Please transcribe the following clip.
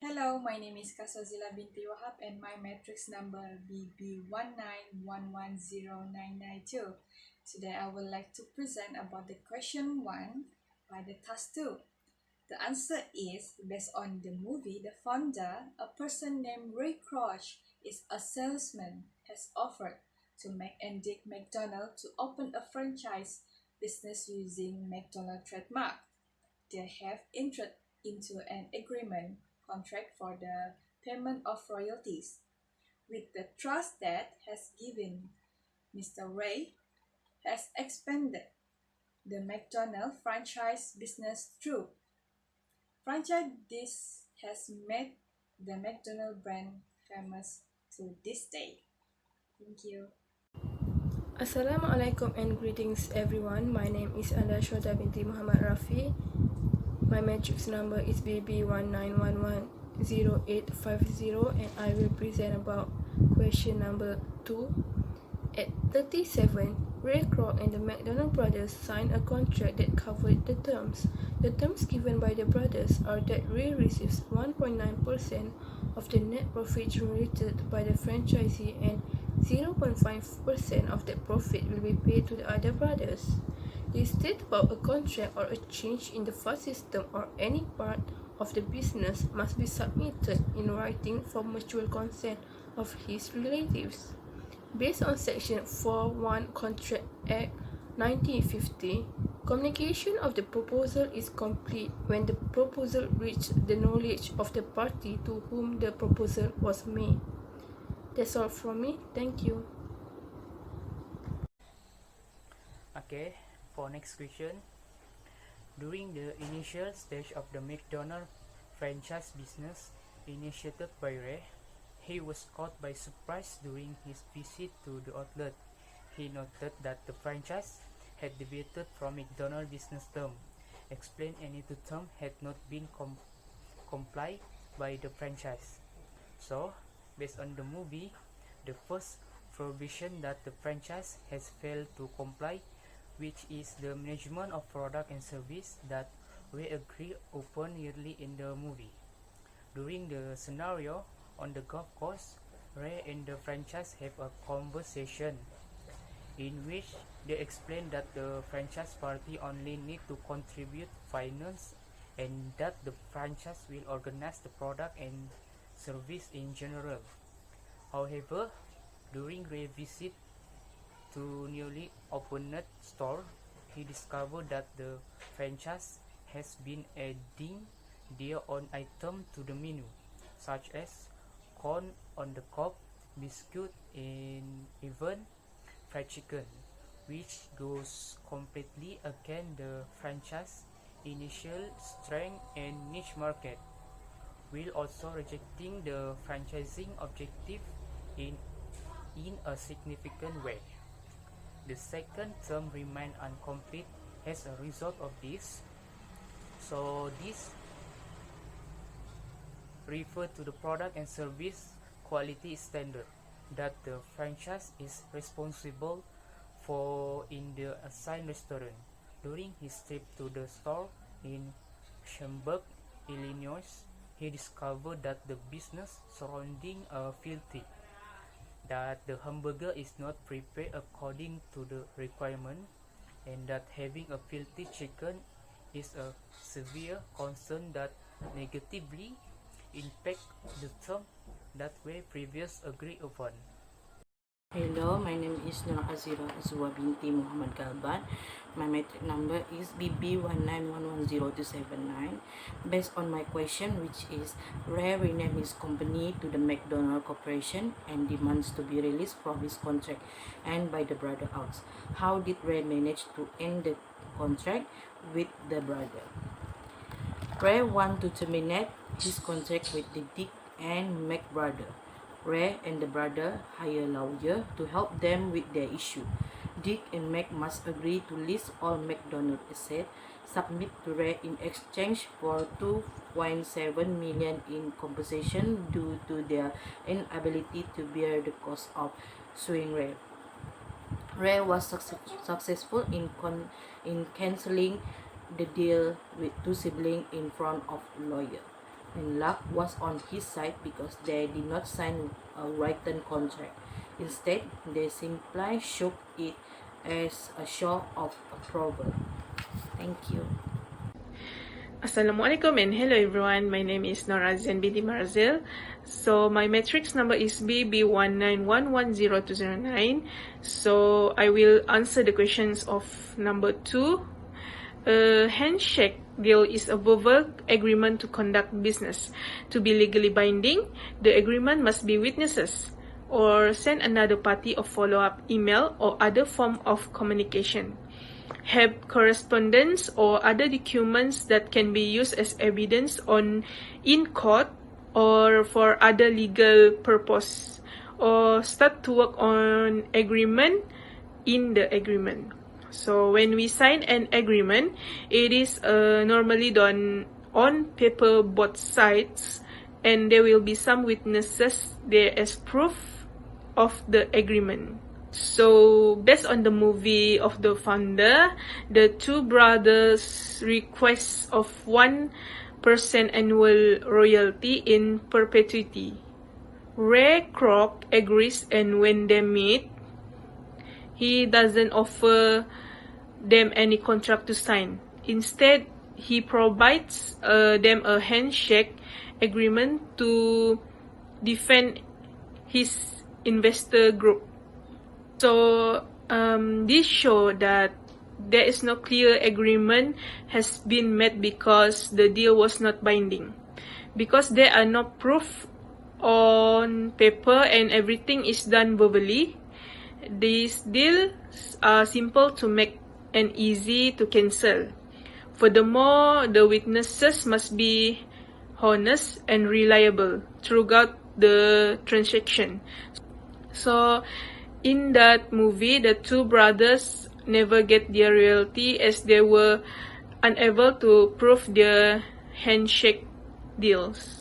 Hello, my name is Kasazila binti Wahab and my matrix number BB191109992. Today I would like to present about the question 1 by the task 2. The answer is based on the movie The Founder, a person named Ray Kroc is a salesman has offered to Mac and Dick McDonald to open a franchise business using McDonald trademark. They have entered into an agreement contract for the payment of royalties. With the trust that has given, Mr. Ray has expanded the McDonald franchise business through franchise. This has made the McDonald brand famous to this day. Thank you. Assalamualaikum and greetings everyone. My name is Anda Shwata binti Muhammad Rafi. My matrix number is BB191100850 and I will present about question number 2. At 37, Ray Kroc and the McDonald brothers signed a contract that covered the terms. The terms given by the brothers are that Ray receives 1.9% of the net profit generated by the franchisee and 0.5% of that profit will be paid to the other brothers. They state about a contract or a change in the fund system or any part of the business must be submitted in writing for mutual consent of his relatives. Based on Section 4.1 Contract Act 1950, communication of the proposal is complete when the proposal reaches the knowledge of the party to whom the proposal was made. That's all from me. Thank you. Okay, for next question. During the initial stage of the McDonald franchise business initiated by Ray, he was caught by surprise during his visit to the outlet. He noted that the franchise had deviated from McDonald business term, explained any two term had not been complied by the franchise. So, based on the movie, the first provision that the franchise has failed to comply, which is the management of product and service that we agree upon yearly in the movie. During the scenario on the golf course, Ray and the franchise have a conversation in which they explain that the franchise party only need to contribute finance and that the franchise will organize the product and service in general. However, during Ray's visit to newly opened store, he discovered that the franchise has been adding their own item to the menu, such as corn on the cob, biscuit, and even fried chicken, which goes completely against the franchise initial strength and niche market, while also rejecting the franchising objective in a significant way. The second term remained incomplete as a result of this. So this refer to the product and service quality standard that the franchise is responsible for in the assigned restaurant. During his trip to the store in Schaumburg, Illinois, he discovered that the business surrounding are filthy, that the hamburger is not prepared according to the requirement, and that having a filthy chicken is a severe concern that negatively impact the term that we previously agreed upon. Hello, my name is Nur Azira Azwa binti Muhammad Galban. My matric number is BB1911079. Based on my question, which is Ray renamed his company to the McDonald Corporation and demands to be released from his contract and by the brother outs. How did Ray manage to end the contract with the brother? Ray want to terminate his contract with the Dick and Mac brother. Ray and the brother hire a lawyer to help them with their issue. Dick and Mac must agree to list all McDonald assets, submit to Ray in exchange for $2.7 million in compensation due to their inability to bear the cost of suing Ray. Ray was successful in cancelling the deal with two siblings in front of lawyer. and luck was on his side because they did not sign a written contract. Instead, they simply shook it as a show of approval. Thank you. Assalamualaikum and hello everyone. My name is Norazian binti Marazil. So my matrix number is BB191102009. So I will answer the questions of number 2. A handshake deal is a verbal agreement to conduct business. To be legally binding, the agreement must be witnesses or send another party a follow-up email or other form of communication. Have correspondence or other documents that can be used as evidence in court or for other legal purpose, or start to work on agreement in the agreement. So when we sign an agreement, it is normally done on paper both sides, and there will be some witnesses there as proof of the agreement. So based on the movie of the founder, the two brothers request of 1% annual royalty in perpetuity. Ray Kroc agrees, and when they meet, he doesn't offer them any contract to sign. Instead, he provides them a handshake agreement to defend his investor group. So this shows that there is no clear agreement has been met because the deal was not binding. Because there are no proof on paper and everything is done verbally, these deals are simple to make and easy to cancel. Furthermore, the witnesses must be honest and reliable throughout the transaction. So in that movie, the two brothers never get their royalty as they were unable to prove their handshake deals.